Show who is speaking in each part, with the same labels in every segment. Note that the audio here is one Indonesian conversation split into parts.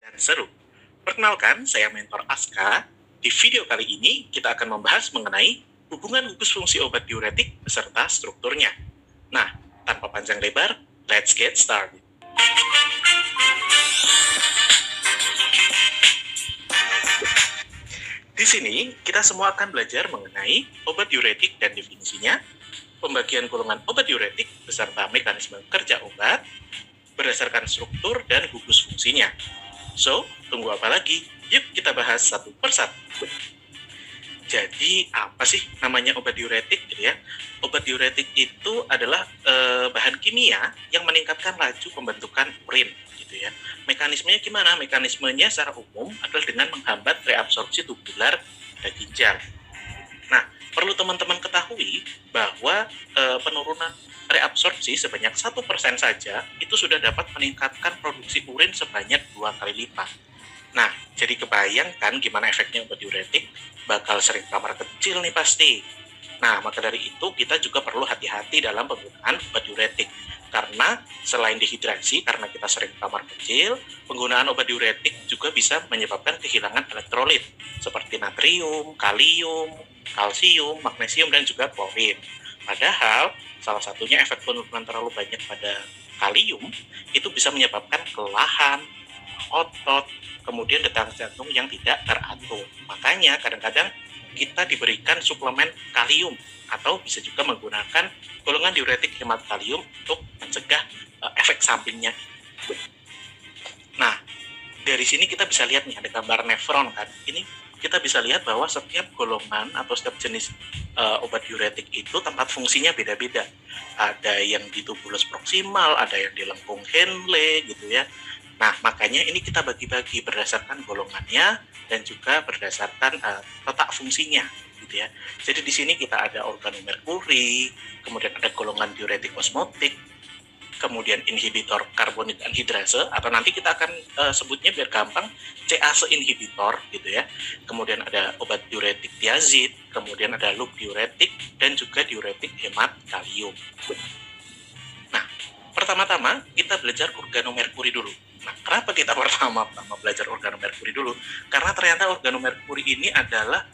Speaker 1: dan seru. Perkenalkan, saya Mentor Aska. Di video kali ini, kita akan membahas mengenai hubungan gugus fungsi obat diuretik beserta strukturnya. Nah, tanpa panjang lebar, let's get started. Di sini, kita semua akan belajar mengenai obat diuretik dan definisinya, pembagian golongan obat diuretik beserta mekanisme kerja obat, berdasarkan struktur dan gugus fungsinya. So, tunggu apa lagi? Yuk kita bahas satu persatu. Jadi, apa sih namanya obat diuretik gitu ya? Obat diuretik itu adalah bahan kimia yang meningkatkan laju pembentukan urin gitu ya. Mekanismenya gimana? Mekanismenya secara umum adalah dengan menghambat reabsorpsi tubular pada ginjal. Nah, perlu teman-teman ketahui bahwa penurunan reabsorpsi sebanyak 1% saja itu sudah dapat meningkatkan produksi urin sebanyak 2 kali lipat. Nah, jadi kebayangkan gimana efeknya obat diuretik? Bakal sering kamar kecil nih pasti. Nah, maka dari itu kita juga perlu hati-hati dalam penggunaan obat diuretik. Karena selain dehidrasi, karena kita sering kamar kecil, penggunaan obat diuretik juga bisa menyebabkan kehilangan elektrolit seperti natrium, kalium, kalsium, magnesium, dan juga klorin. Padahal, salah satunya efek penurunan terlalu banyak pada kalium itu bisa menyebabkan kelelahan, otot, kemudian detak jantung yang tidak teratur. Makanya kadang-kadang kita diberikan suplemen kalium atau bisa juga menggunakan golongan diuretik hemat kalium untuk mencegah efek sampingnya. Nah, dari sini kita bisa lihat nih ada gambar nefron kan. Ini kita bisa lihat bahwa setiap golongan atau setiap jenis obat diuretik itu tempat fungsinya beda-beda. Ada yang di tubulus proksimal, ada yang di lengkung Henle gitu ya. Nah, makanya ini kita bagi-bagi berdasarkan golongannya dan juga berdasarkan letak fungsinya gitu ya. Jadi di sini kita ada organomerkuri, kemudian ada golongan diuretik osmotik, kemudian inhibitor karbonit anhidrase, atau nanti kita akan sebutnya biar gampang CAse inhibitor gitu ya. Kemudian ada obat diuretik tiazid, kemudian ada loop diuretik dan juga diuretik hemat kalium. Nah, pertama-tama kita belajar organomerkuri dulu. Nah, kenapa kita pertama-tama belajar organomerkuri dulu? Karena ternyata organomerkuri ini adalah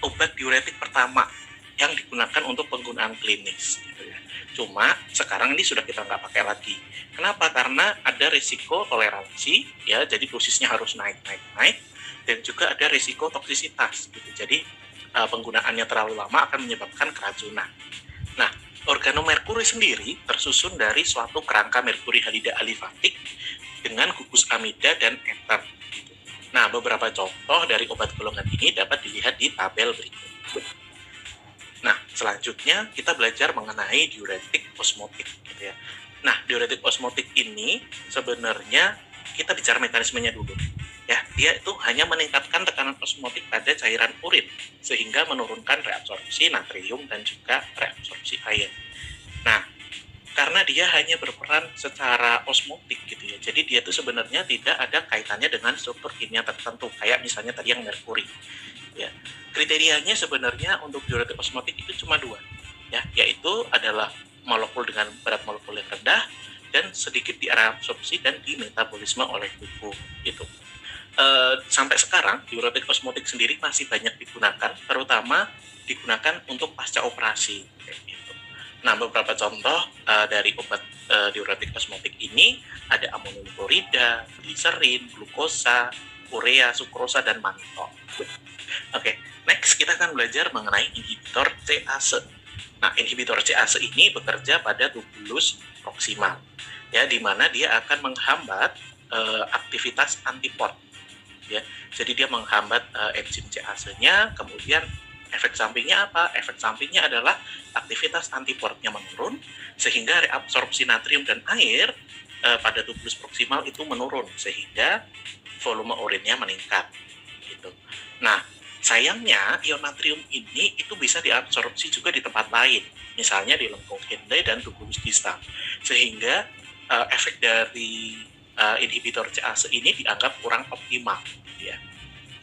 Speaker 1: obat diuretik pertama yang digunakan untuk penggunaan klinis gitu ya. Cuma sekarang ini sudah kita nggak pakai lagi. Kenapa? Karena ada risiko toleransi ya, jadi dosisnya harus naik dan juga ada risiko toksisitas gitu. Jadi penggunaannya terlalu lama akan menyebabkan keracunan. Nah, organomerkuri sendiri tersusun dari suatu kerangka merkuri halida alifatik dengan gugus amida dan ether. Nah, beberapa contoh dari obat golongan ini dapat dilihat di tabel berikut. Nah, selanjutnya kita belajar mengenai diuretik osmotik gitu ya. Nah, diuretik osmotik ini sebenarnya kita bicara mekanismenya dulu. Ya, dia itu hanya meningkatkan tekanan osmotik pada cairan urin sehingga menurunkan reabsorpsi natrium dan juga reabsorpsi air. Nah, karena dia hanya berperan secara osmotik gitu ya. Jadi dia itu sebenarnya tidak ada kaitannya dengan struktur kimia tertentu kayak misalnya tadi yang merkuri. Ya. Kriterianya sebenarnya untuk diuretik osmotik itu cuma 2, ya, yaitu adalah molekul dengan berat molekul yang rendah dan sedikit diabsorpsi dan dimetabolisme oleh tubuh itu. Sampai sekarang diuretik osmotik sendiri masih banyak digunakan, terutama digunakan untuk pasca operasi gitu. Nah, beberapa contoh dari obat diuretik osmotik ini ada amonium klorida, gliserin, glukosa, urea, sukrosa, dan mannitol. Oke, next kita akan belajar mengenai inhibitor CAse. Nah, inhibitor CAse ini bekerja pada tubulus proksimal, ya, di mana dia akan menghambat aktivitas antiport. Ya, jadi dia menghambat enzim CAse-nya, kemudian efek sampingnya apa? Efek sampingnya adalah aktivitas antiportnya menurun, sehingga reabsorpsi natrium dan air pada tubulus proksimal itu menurun, sehingga volume urinnya meningkat. Gitu. Nah, sayangnya ion natrium ini itu bisa diabsorpsi juga di tempat lain, misalnya di lengkung Henle dan tubulus distal, sehingga efek dari inhibitor CAse ini dianggap kurang optimal ya.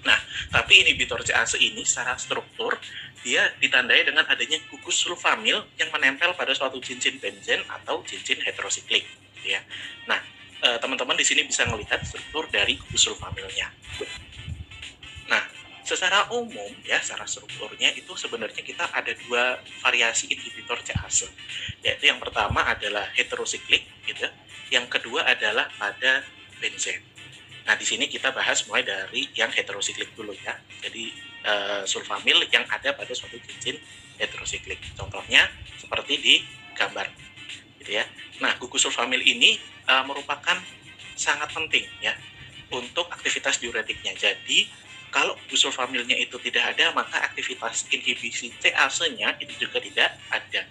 Speaker 1: Nah, tapi inhibitor CAse ini secara struktur dia ditandai dengan adanya gugus sulfamil yang menempel pada suatu cincin benzen atau cincin heterosiklik ya. Nah, teman-teman di sini bisa melihat struktur dari gugus sulfamilnya. Nah, secara umum ya, secara strukturnya itu sebenarnya kita ada dua variasi inhibitor CASE, yaitu yang pertama adalah heterosiklik, gitu. Yang kedua adalah pada benzen. Nah, di sini kita bahas mulai dari yang heterosiklik dulu ya. Jadi sulfamil yang ada pada suatu cincin heterosiklik. Contohnya seperti di gambar, gitu ya. Nah, gugus sulfamil ini merupakan sangat penting ya untuk aktivitas diuretiknya. Jadi kalau gugus sulfamilnya itu tidak ada, maka aktivitas inhibisi CASE-nya itu juga tidak ada.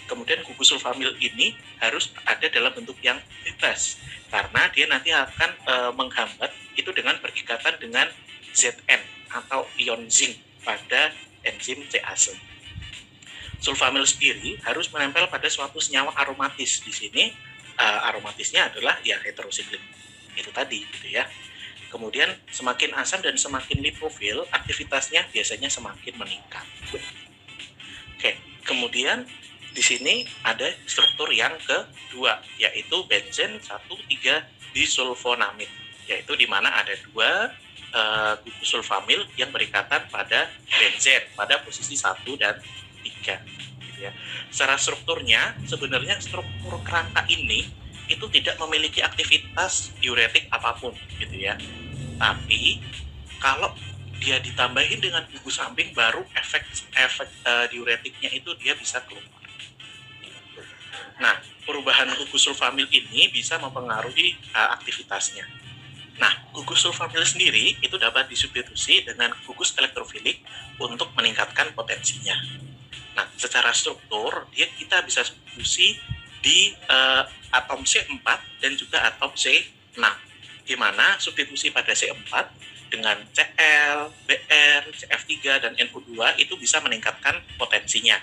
Speaker 1: Kemudian gugus sulfamil ini harus ada dalam bentuk yang bebas, karena dia nanti akan menghambat itu dengan berikatan dengan Zn atau ion zinc pada enzim CASE. Sulfamil sendiri harus menempel pada suatu senyawa aromatis. Di sini aromatisnya adalah ya heterosiklik itu tadi, gitu ya. Kemudian semakin asam dan semakin lipofil, aktivitasnya biasanya semakin meningkat. Oke, kemudian di sini ada struktur yang kedua, yaitu benzen 1,3-disulfonamid, yaitu di mana ada dua gugus sulfamil yang berikatan pada benzen pada posisi 1 dan 3. Gitu ya. Secara strukturnya, sebenarnya struktur kerangka ini itu tidak memiliki aktivitas diuretik apapun, gitu ya. Tapi kalau dia ditambahin dengan gugus samping, baru efek diuretiknya itu dia bisa keluar. Nah, perubahan gugus sulfamil ini bisa mempengaruhi aktivitasnya. Nah, gugus sulfamil sendiri itu dapat disubstitusi dengan gugus elektrofilik untuk meningkatkan potensinya. Nah, secara struktur dia kita bisa substitusi di atom C4 dan juga atom C6, di mana substitusi pada C4 dengan Cl, Br, CF3, dan NO2 itu bisa meningkatkan potensinya.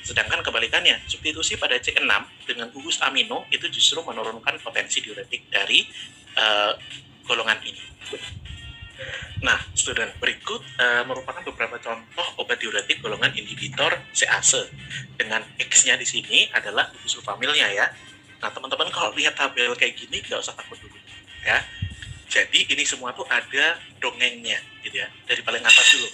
Speaker 1: Sedangkan kebalikannya, substitusi pada C6 dengan gugus amino itu justru menurunkan potensi diuretik dari golongan ini. Nah, student, berikut merupakan beberapa contoh obat diuretik golongan inhibitor CASE. Dengan X-nya di sini adalah gugus sulfamilnya ya. Nah, teman-teman kalau lihat tabel kayak gini nggak usah takut dulu ya. Jadi ini semua tuh ada dongengnya, gitu ya. Dari paling atas dulu,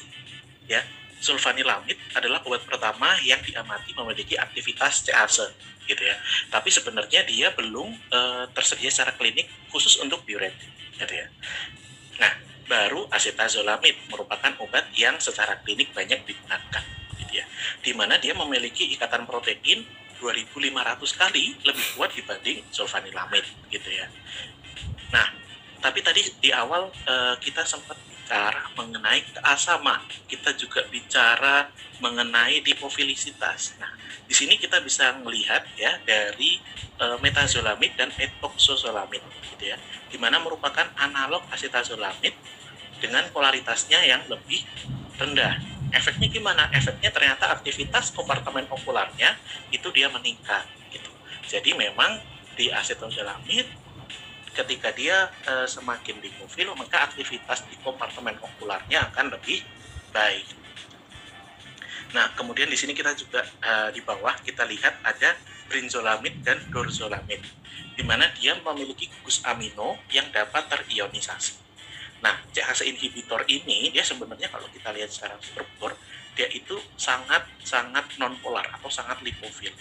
Speaker 1: ya. Sulfanilamid adalah obat pertama yang diamati memiliki aktivitas CASE, gitu ya. Tapi sebenarnya dia belum tersedia secara klinik khusus untuk diuretik, gitu ya. Nah, baru acetazolamid merupakan obat yang secara klinik banyak digunakan, gitu ya. Di mana dia memiliki ikatan protein 2.500 kali lebih kuat dibanding sulfanilamid, gitu ya. Nah, tapi tadi di awal kita sempat bicara mengenai keasaman, kita juga bicara mengenai lipofilisitas. Nah, di sini kita bisa melihat ya dari metazolamid dan etoxazolamid, gitu ya, di mana merupakan analog acetazolamid dengan polaritasnya yang lebih rendah. Efeknya gimana? Efeknya ternyata aktivitas kompartemen okularnya itu dia meningkat, gitu. Jadi memang di acetazolamid ketika dia semakin lipofil, maka aktivitas di kompartemen okularnya akan lebih baik. Nah, kemudian di sini kita juga di bawah kita lihat ada brinzolamid dan dorzolamid, di mana dia memiliki gugus amino yang dapat terionisasi. Nah, CASE inhibitor ini dia sebenarnya kalau kita lihat secara struktur, dia itu sangat nonpolar atau sangat lipofil.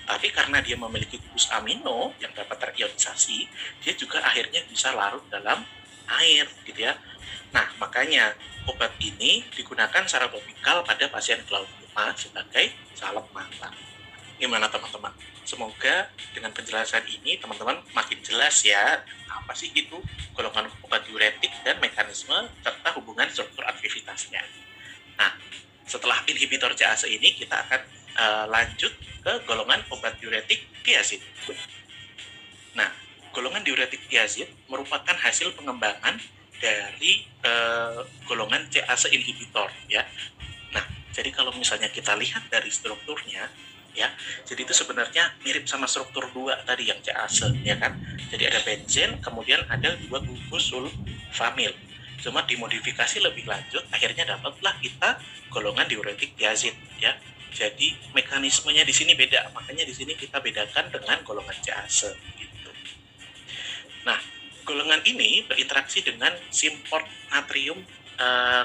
Speaker 1: Tapi karena dia memiliki gugus amino yang dapat terionisasi, dia juga akhirnya bisa larut dalam air, gitu ya. Nah, makanya obat ini digunakan secara topikal pada pasien glaukoma sebagai salep mata. Gimana teman-teman? Semoga dengan penjelasan ini teman-teman makin jelas ya apa sih itu golongan obat diuretik dan mekanisme serta hubungan struktur aktivitasnya. Nah, setelah inhibitor CASE ini kita akan lanjut ke golongan obat diuretik tiazid. Nah, golongan diuretik tiazid merupakan hasil pengembangan dari golongan CASE inhibitor ya. Nah, jadi kalau misalnya kita lihat dari strukturnya ya, jadi itu sebenarnya mirip sama struktur 2 tadi yang CASE ya kan. Jadi ada benzen, kemudian ada 2 gugus sulfamil. Cuma dimodifikasi lebih lanjut, akhirnya dapatlah kita golongan diuretik tiazid ya. Jadi mekanismenya di sini beda, makanya di sini kita bedakan dengan golongan CASE gitu. golongan ini berinteraksi dengan simport natrium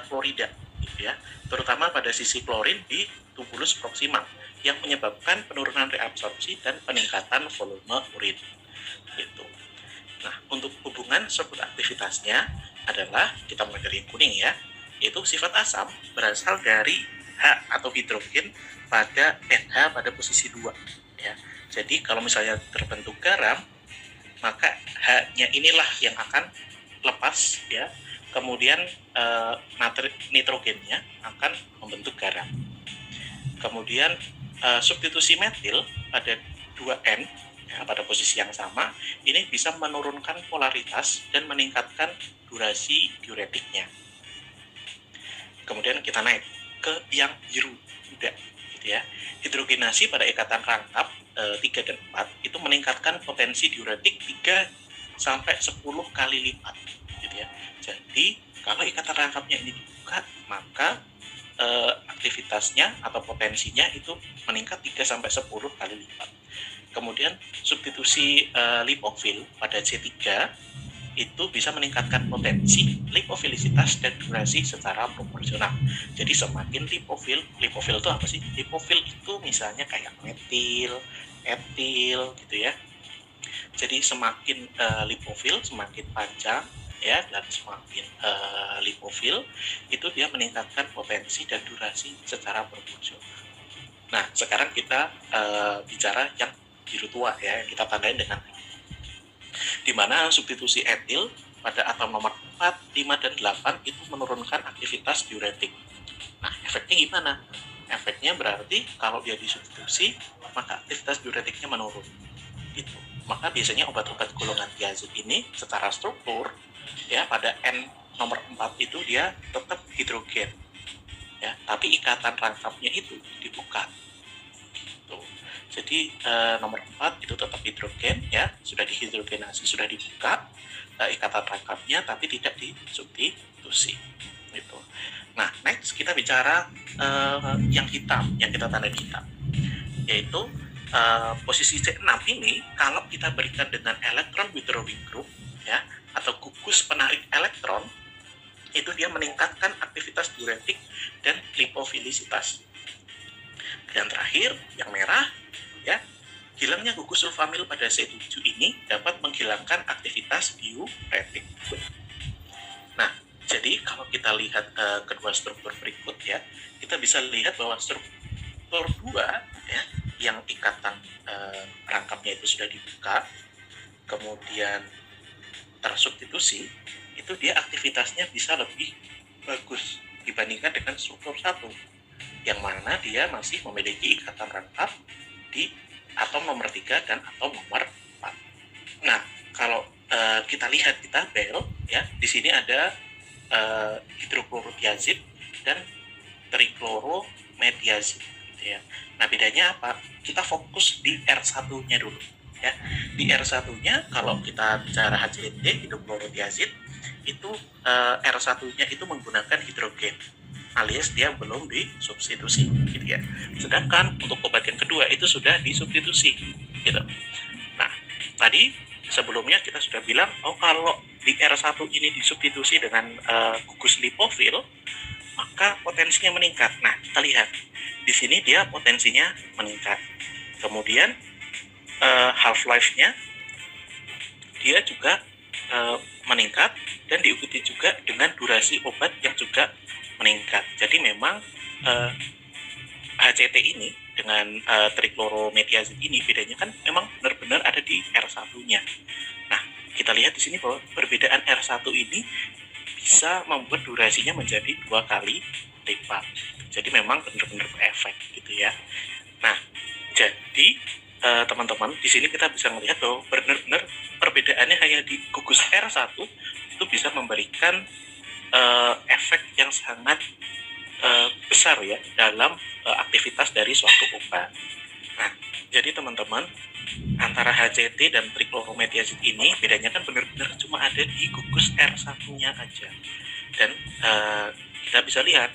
Speaker 1: klorida, gitu ya, terutama pada sisi klorin di tubulus proximal yang menyebabkan penurunan reabsorpsi dan peningkatan volume urin. Gitu. Nah, untuk hubungan struktur aktivitasnya adalah, kita mulai dari yang kuning ya, yaitu sifat asam berasal dari H atau hidrogen pada NH pada posisi 2. Ya. Jadi kalau misalnya terbentuk garam, maka H-nya inilah yang akan lepas ya. Kemudian nitrogennya akan membentuk garam. Kemudian substitusi metil pada 2N ya, pada posisi yang sama, ini bisa menurunkan polaritas dan meningkatkan durasi diuretiknya. Kemudian kita naik ke yang biru muda, gitu ya. Hidrogenasi pada ikatan rangkap 3 dan 4 itu meningkatkan potensi diuretik 3 sampai 10 kali lipat, gitu ya. Jadi kalau ikatan rangkapnya ini dibuka, maka aktivitasnya atau potensinya itu meningkat 3 sampai 10 kali lipat. Kemudian substitusi lipofil pada C3 itu bisa meningkatkan potensi lipofilisitas dan durasi secara proporsional. Jadi semakin lipofil itu apa sih? Lipofil itu misalnya kayak metil, etil gitu ya. Jadi semakin lipofil semakin panjang ya, dan semakin lipofil itu dia meningkatkan potensi dan durasi secara proporsional. Nah, sekarang kita bicara yang biru tua ya, kita tandain dengan di mana substitusi etil pada atom nomor 4, 5, dan 8 itu menurunkan aktivitas diuretik. Nah, efeknya gimana? Efeknya berarti kalau dia disubstitusi, maka aktivitas diuretiknya menurun. Gitu. Maka biasanya obat-obat golongan thiazid ini secara struktur, ya pada N nomor 4 itu dia tetap hidrogen. Ya, tapi ikatan rangkapnya itu dibuka. Gitu. Jadi nomor 4 itu tetap hidrogen ya, sudah dihidrogenasi, sudah dibuka ikatan rangkapnya tapi tidak disubstitusi. Gitu. Nah, next kita bicara yang hitam, yang kita tanda hitam, yaitu posisi C6 ini kalau kita berikan dengan elektron withdrawing group ya, atau gugus penarik elektron, itu dia meningkatkan aktivitas diuretik dan lipofilisitas. Dan terakhir, yang merah, ya, hilangnya gugus sulfamil pada C7 ini dapat menghilangkan aktivitas diuretik. Nah, jadi kalau kita lihat kedua struktur berikut ya, kita bisa lihat bahwa struktur 2 ya, yang ikatan rangkapnya itu sudah dibuka, kemudian tersubstitusi, itu dia aktivitasnya bisa lebih bagus dibandingkan dengan struktur 1, yang mana dia masih memiliki ikatan rangkap di atom nomor 3 dan atom nomor 4. Nah, kalau kita lihat di tabel ya, di sini ada hidroklorothiazid dan trichlorometiazid gitu ya. Nah, bedanya apa? Kita fokus di R1-nya dulu ya. Di R1-nya kalau kita bicara HCl hidroklorothiazid itu R1-nya itu menggunakan hidrogen, alias dia belum disubstitusi gitu ya. Sedangkan untuk obat yang kedua itu sudah disubstitusi gitu. Nah, tadi sebelumnya kita sudah bilang, oh kalau di R1 ini disubstitusi dengan gugus lipofil, maka potensinya meningkat. Nah, kita lihat di sini dia potensinya meningkat. Kemudian half life-nya dia juga meningkat dan diikuti juga dengan durasi obat yang juga meningkat. Jadi memang HCT ini dengan trichlorometiazid ini bedanya kan memang benar-benar ada di R1-nya. Nah, kita lihat di sini bahwa perbedaan R1 ini bisa membuat durasinya menjadi 2 kali lipat. Jadi memang benar-benar berefek gitu ya. Nah, jadi teman-teman, di sini kita bisa melihat bahwa benar-benar perbedaannya hanya di gugus R1 itu bisa memberikan efek yang sangat besar ya dalam aktivitas dari suatu obat. Nah, jadi teman-teman, antara HCT dan trichlorometiazid ini bedanya kan benar-benar cuma ada di gugus R1-nya aja. Dan kita bisa lihat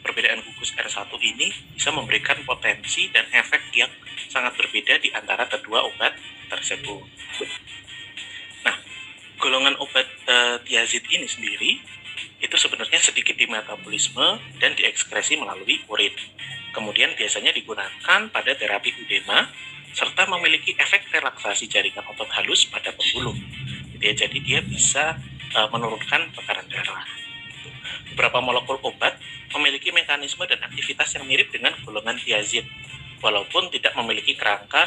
Speaker 1: perbedaan gugus R1 ini bisa memberikan potensi dan efek yang sangat berbeda di antara kedua obat tersebut. Nah, golongan obat tiazid ini sendiri itu sebenarnya sedikit di metabolisme dan diekskresi melalui urin. Kemudian biasanya digunakan pada terapi edema serta memiliki efek relaksasi jaringan otot halus pada pembuluh. Jadi dia bisa menurunkan tekanan darah. Beberapa molekul obat memiliki mekanisme dan aktivitas yang mirip dengan golongan tiazid, walaupun tidak memiliki kerangka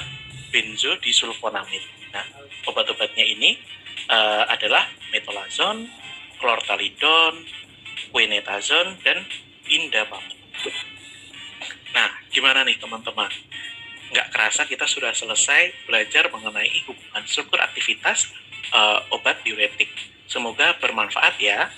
Speaker 1: benzodisulfonamid. Nah, obat-obatnya ini adalah metolazon, chlortalidon, quinetazon, dan indapamid. Nah, gimana nih teman-teman? Nggak kerasa kita sudah selesai belajar mengenai hubungan struktur aktivitas obat diuretik. Semoga bermanfaat ya.